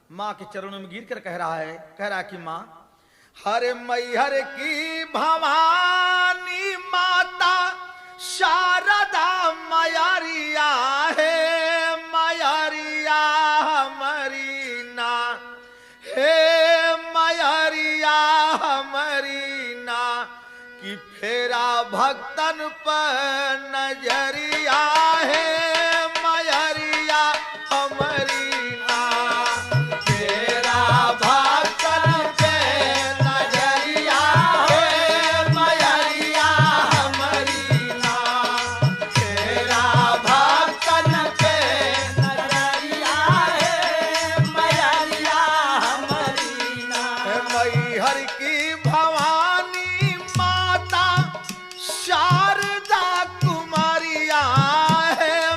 माँ के चरणों में गिर कर कह रहा है कि माँ, हरे मैहर की भवानी माता शारदा मयरिया है, मयरिया मरीना हे, मयरिया मरीना कि फेरा भक्तन पर नजरिया